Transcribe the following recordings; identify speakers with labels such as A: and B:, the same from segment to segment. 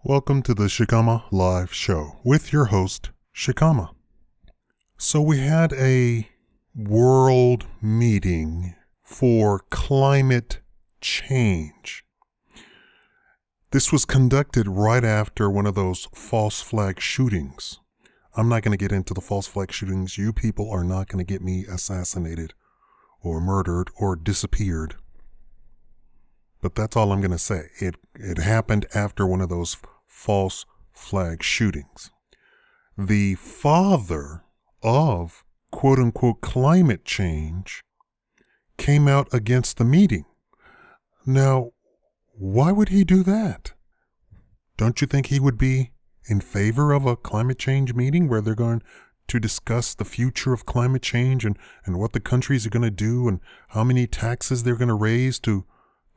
A: Welcome to the Shakaama Live Show with your host, Shakaama. So we had a world meeting for climate change. This was conducted right after one of those false flag shootings. I'm not going to get into the false flag shootings. You people are not going to get me assassinated or murdered or disappeared. But that's all I'm going to say. It happened after one of those false flag shootings. The father of quote unquote climate change came out against the meeting. Now, why would he do that? Don't you think he would be in favor of a climate change meeting where they're going to discuss the future of climate change and what the countries are going to do and how many taxes they're going to raise to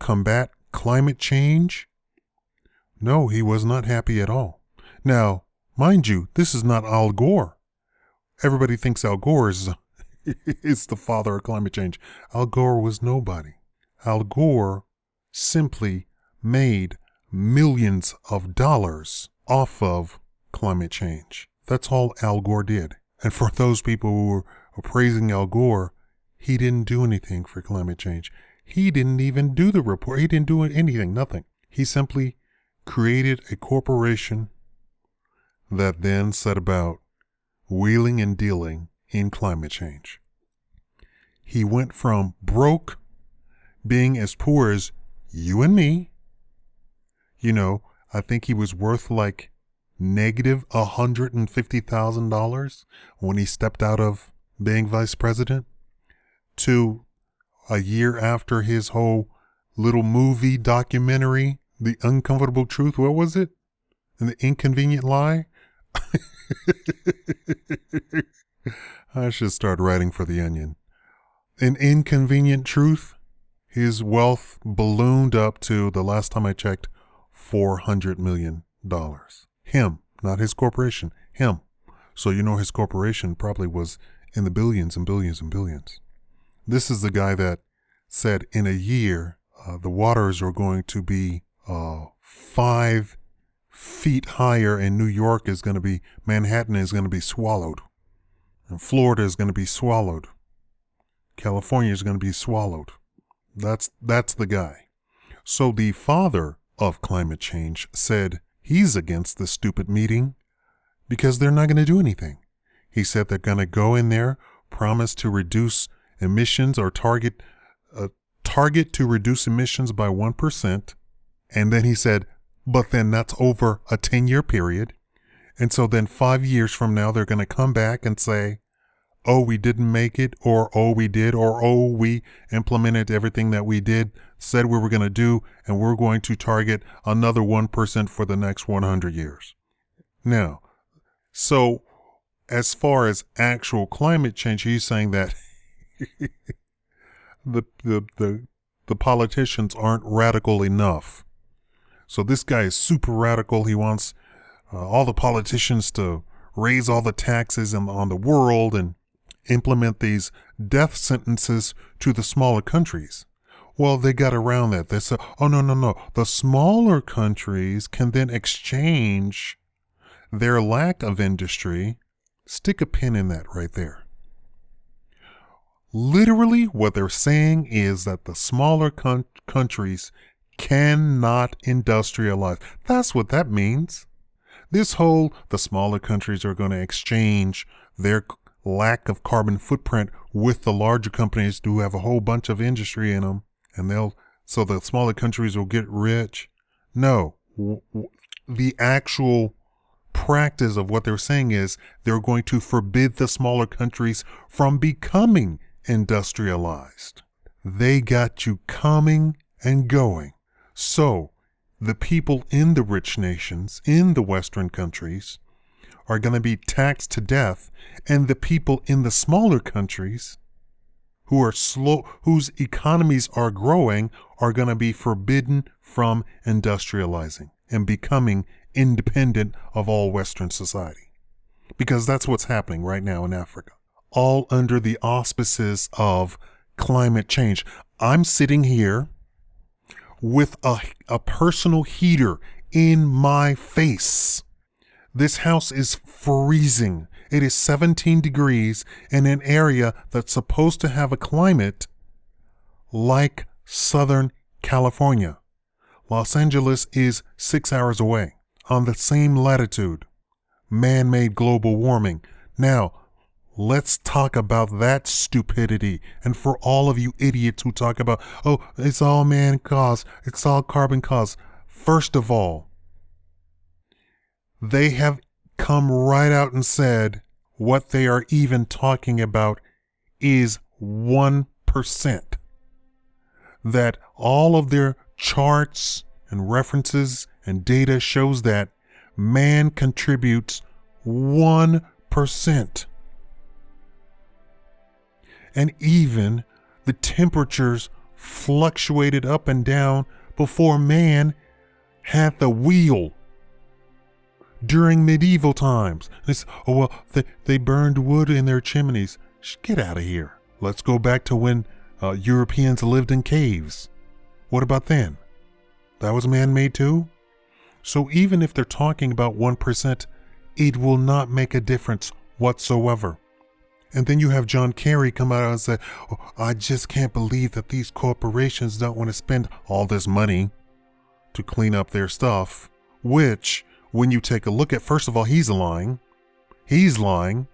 A: combat climate change? No, he was not happy at all. Now, mind you, this is not Al Gore. Everybody thinks Al Gore is the father of climate change. Al Gore was nobody. Al Gore simply made millions of dollars off of climate change. That's all Al Gore did. And for those people who were praising Al Gore, he didn't do anything for climate change. He didn't even do the report. He didn't do anything, nothing. He simply created a corporation that then set about wheeling and dealing in climate change. He went from broke, being as poor as you and me. You know, I think he was worth like negative $150,000 when he stepped out of being vice president, to a year after his whole little movie documentary, The Uncomfortable Truth. What was it? And The Inconvenient Lie? I should start writing for The Onion. An Inconvenient Truth. His wealth ballooned up to, the last time I checked, $400 million. Him, not his corporation. Him. So you know his corporation probably was in the billions and billions and billions. This is the guy that said in a year, the waters are going to be 5 feet higher, and New York is going to be, Manhattan is going to be swallowed, and Florida is going to be swallowed. California is going to be swallowed. That's the guy. So the father of climate change said he's against this stupid meeting because they're not going to do anything. He said they're going to go in there, promise to reduce emissions or target to reduce emissions by 1%. And then he said, but then that's over a 10-year period. And so then 5 years from now, they're going to come back and say, oh, we didn't make it, or oh, we did, or oh, we implemented everything that we said we were going to do, and we're going to target another 1% for the next 100 years. Now, so as far as actual climate change, he's saying that the politicians aren't radical enough. So this guy is super radical. He wants all the politicians to raise all the taxes on the world and implement these death sentences to the smaller countries. Well, they got around that. They said, oh, no. The smaller countries can then exchange their lack of industry. Stick a pin in that right there. Literally, what they're saying is that the smaller countries cannot industrialize. That's what that means. The smaller countries are going to exchange their lack of carbon footprint with the larger companies who have a whole bunch of industry in them, and so the smaller countries will get rich. No, the actual practice of what they're saying is they're going to forbid the smaller countries from becoming industrialized. They got you coming and going. So the people in the rich nations, in the Western countries, are going to be taxed to death, and the people in the smaller countries whose economies are growing, are going to be forbidden from industrializing and becoming independent of all Western society. Because that's what's happening right now in Africa, all under the auspices of climate change. I'm sitting here with a personal heater in my face. This house is freezing. It is 17 degrees in an area that's supposed to have a climate like Southern California. Los Angeles is 6 hours away on the same latitude. Man-made global warming. Now, let's talk about that stupidity. And for all of you idiots who talk about, oh, it's all man-caused, it's all carbon-caused. First of all, they have come right out and said what they are even talking about is 1%. That all of their charts and references and data shows that man contributes 1%. And even the temperatures fluctuated up and down before man had the wheel. During medieval times, they burned wood in their chimneys. Get out of here. Let's go back to when Europeans lived in caves. What about then? That was man-made too? So even if they're talking about 1%, it will not make a difference whatsoever. And then you have John Kerry come out and say, oh, I just can't believe that these corporations don't want to spend all this money to clean up their stuff, which, when you take a look at, first of all, he's lying. He's lying.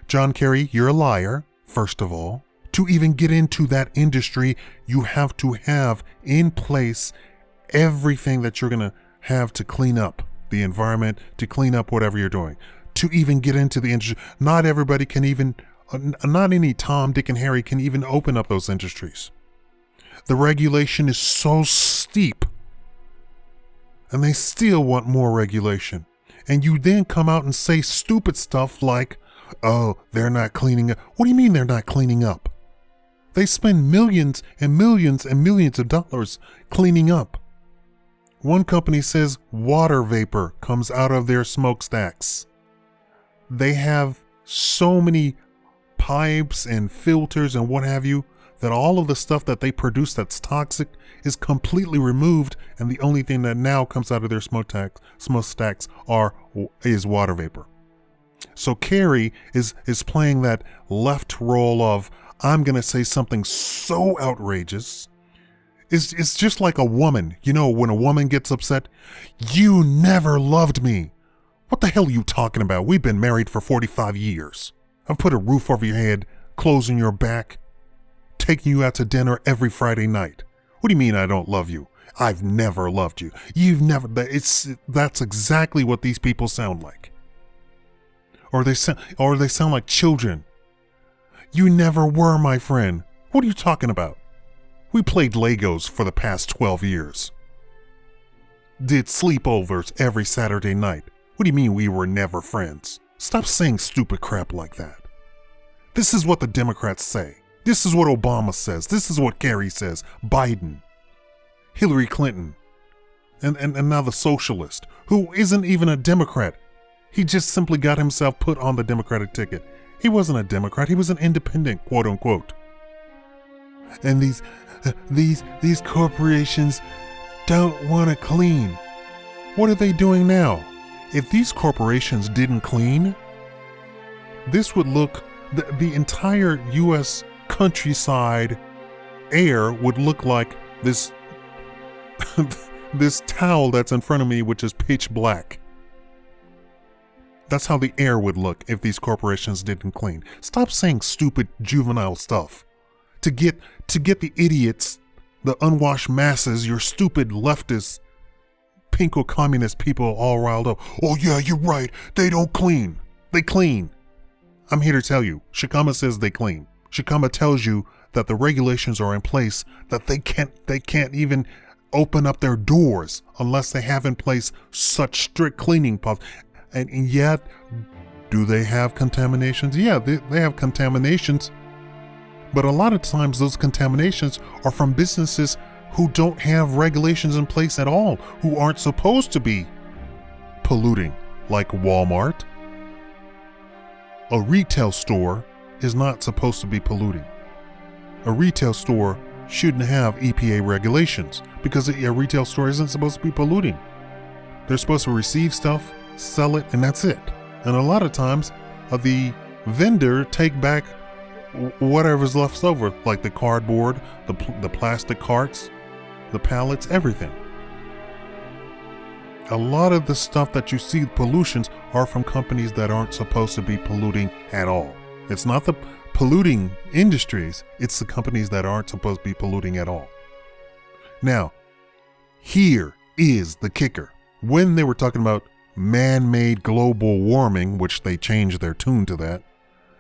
A: John Kerry, you're a liar, first of all. To even get into that industry, you have to have in place everything that you're going to have to clean up the environment, to clean up whatever you're doing. To even get into the industry, not everybody can even, not any Tom, Dick, and Harry can even open up those industries. The regulation is so steep, and they still want more regulation. And you then come out and say stupid stuff like, oh, they're not cleaning up. What do you mean they're not cleaning up? They spend millions and millions and millions of dollars cleaning up. One company says water vapor comes out of their smokestacks. They have so many pipes and filters and what have you that all of the stuff that they produce that's toxic is completely removed, and the only thing that now comes out of their smokestacks is water vapor. So Kerry is playing that left role of, I'm going to say something so outrageous. It's just like a woman. You know, when a woman gets upset, you never loved me. What the hell are you talking about? We've been married for 45 years. I've put a roof over your head, clothes on your back, taking you out to dinner every Friday night. What do you mean I don't love you? I've never loved you. You've never, that's exactly what these people sound like. Or they sound like children. You never were my friend. What are you talking about? We played Legos for the past 12 years. Did sleepovers every Saturday night. What do you mean we were never friends? Stop saying stupid crap like that. This is what the Democrats say. This is what Obama says. This is what Kerry says. Biden. Hillary Clinton. And now the socialist, who isn't even a Democrat. He just simply got himself put on the Democratic ticket. He wasn't a Democrat. He was an independent, quote unquote. And these corporations don't want to clean. What are they doing now? If these corporations didn't clean, this would look, the entire U.S. countryside air would look like this, this towel that's in front of me, which is pitch black. That's how the air would look if these corporations didn't clean. Stop saying stupid juvenile stuff. To get the idiots, the unwashed masses, your stupid leftist, pinko communist people all riled up. Oh yeah, you're right. They don't clean. They clean. I'm here to tell you, Shakaama says they clean. Shakaama tells you that the regulations are in place, that they can't even open up their doors unless they have in place such strict cleaning policies. And yet, do they have contaminations? Yeah, they have contaminations. But a lot of times those contaminations are from businesses who don't have regulations in place at all, who aren't supposed to be polluting, like Walmart. A retail store is not supposed to be polluting. A retail store shouldn't have EPA regulations because a retail store isn't supposed to be polluting. They're supposed to receive stuff, sell it, and that's it. And a lot of times, the vendor take back whatever's left over, like the cardboard, the plastic carts, the pallets, everything. A lot of the stuff that you see, pollutions, are from companies that aren't supposed to be polluting at all. It's not the polluting industries, it's the companies that aren't supposed to be polluting at all. Now, here is the kicker. When they were talking about man-made global warming, which they changed their tune to that,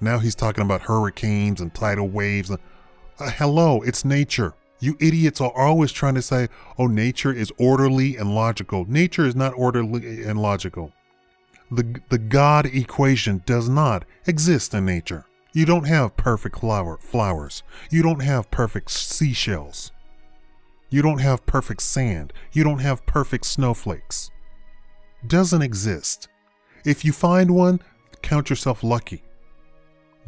A: now he's talking about hurricanes and tidal waves. Hello, it's nature. You idiots are always trying to say, oh, nature is orderly and logical. Nature is not orderly and logical. The God equation does not exist in nature. You don't have perfect flowers. You don't have perfect seashells. You don't have perfect sand. You don't have perfect snowflakes. Doesn't exist. If you find one, count yourself lucky.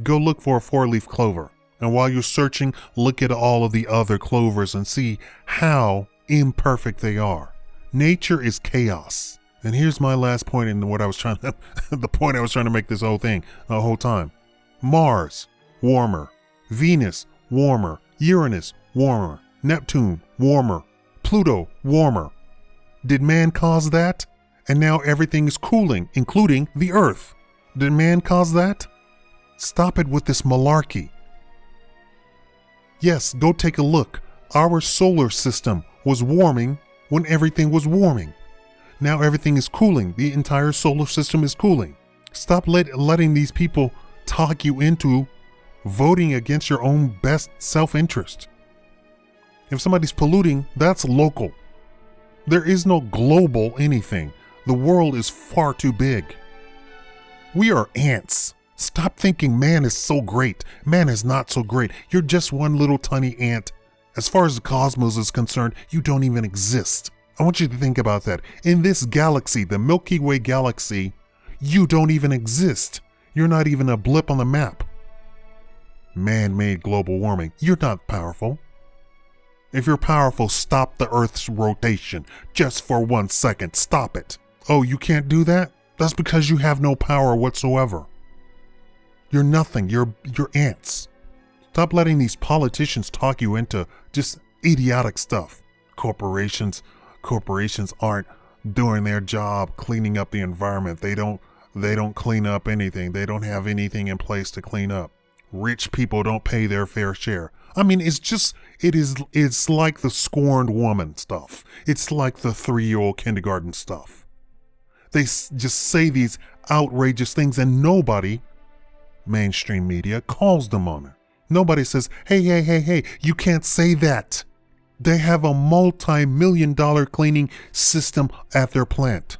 A: Go look for a 4-leaf clover. And while you're searching, look at all of the other clovers and see how imperfect they are. Nature is chaos. And here's my last point in what I was trying to, the point I was trying to make this whole thing, the whole time. Mars, warmer. Venus, warmer. Uranus, warmer. Neptune, warmer. Pluto, warmer. Did man cause that? And now everything is cooling, including the Earth. Did man cause that? Stop it with this malarkey. Yes, go take a look. Our solar system was warming when everything was warming. Now everything is cooling. The entire solar system is cooling. Stop letting these people talk you into voting against your own best self-interest. If somebody's polluting, that's local. There is no global anything. The world is far too big. We are ants. Stop thinking man is so great. Man is not so great. You're just one little tiny ant. As far as the cosmos is concerned, you don't even exist. I want you to think about that. In this galaxy, the Milky Way galaxy, you don't even exist. You're not even a blip on the map. Man-made global warming. You're not powerful. If you're powerful, stop the Earth's rotation. Just for 1 second. Stop it. Oh, you can't do that? That's because you have no power whatsoever. You're nothing. You're ants. Stop letting these politicians talk you into just idiotic stuff. Corporations aren't doing their job cleaning up the environment. They don't clean up anything. They don't have anything in place to clean up. Rich people don't pay their fair share. I mean, it's like the scorned woman stuff. It's like the 3-year-old kindergarten stuff. They just say these outrageous things and nobody, mainstream media, calls them on it. Nobody says, hey, you can't say that. They have a multi-million-dollar cleaning system at their plant.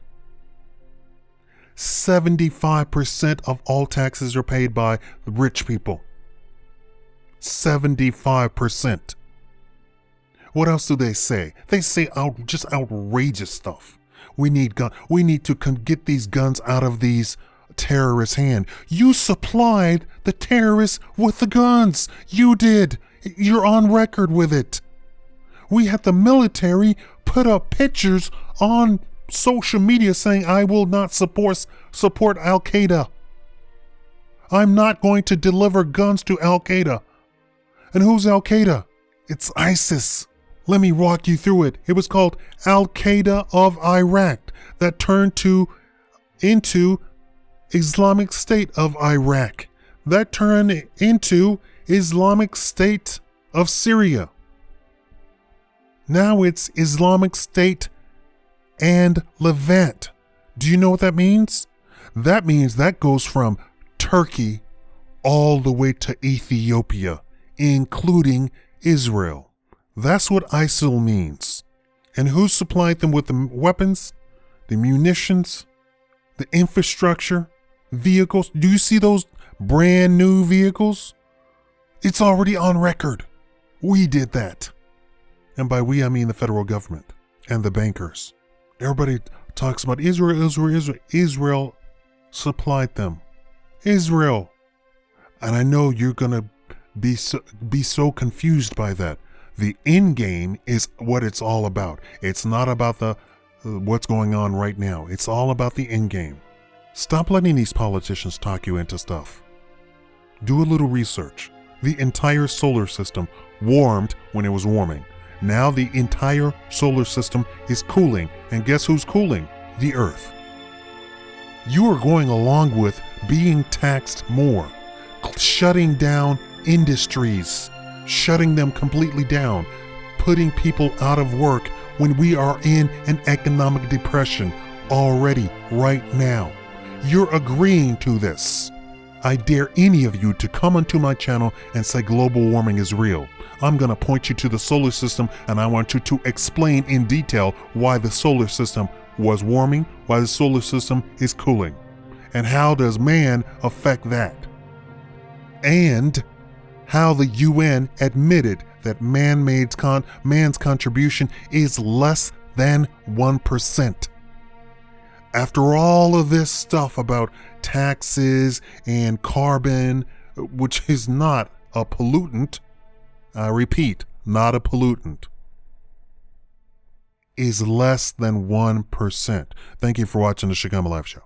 A: 75% of all taxes are paid by the rich people. 75%. What else do they say? They say just outrageous stuff. We need to get these guns out of these terrorists' hand. You supplied the terrorists with the guns. You did. You're on record with it. We had the military put up pictures on social media saying, I will not support Al-Qaeda. I'm not going to deliver guns to Al-Qaeda. And who's Al-Qaeda? It's ISIS. Let me walk you through it. It was called Al-Qaeda of Iraq that turned into Islamic State of Iraq. That turned into Islamic State of Syria. Now it's Islamic State and Levant. Do you know what that means? That means that goes from Turkey all the way to Ethiopia, including Israel. That's what ISIL means. And who supplied them with the weapons, the munitions, the infrastructure, vehicles? Do you see those brand new vehicles? It's already on record. We did that. And by we, I mean the federal government and the bankers. Everybody talks about Israel. Israel supplied them. Israel. And I know you're going to be so confused by that. The end game is what it's all about. It's not about the what's going on right now. It's all about the end game. Stop letting these politicians talk you into stuff. Do a little research. The entire solar system warmed when it was warming. Now the entire solar system is cooling. And guess who's cooling? The Earth. You are going along with being taxed more, shutting down industries, shutting them completely down, putting people out of work when we are in an economic depression already right now. You're agreeing to this. I dare any of you to come onto my channel and say global warming is real. I'm going to point you to the solar system, and I want you to explain in detail why the solar system was warming, why the solar system is cooling, and how does man affect that? And how the UN admitted that man's contribution is less than 1%. After all of this stuff about taxes and carbon, which is not a pollutant, I repeat, not a pollutant, is less than 1%. Thank you for watching the Shakaama Live Show.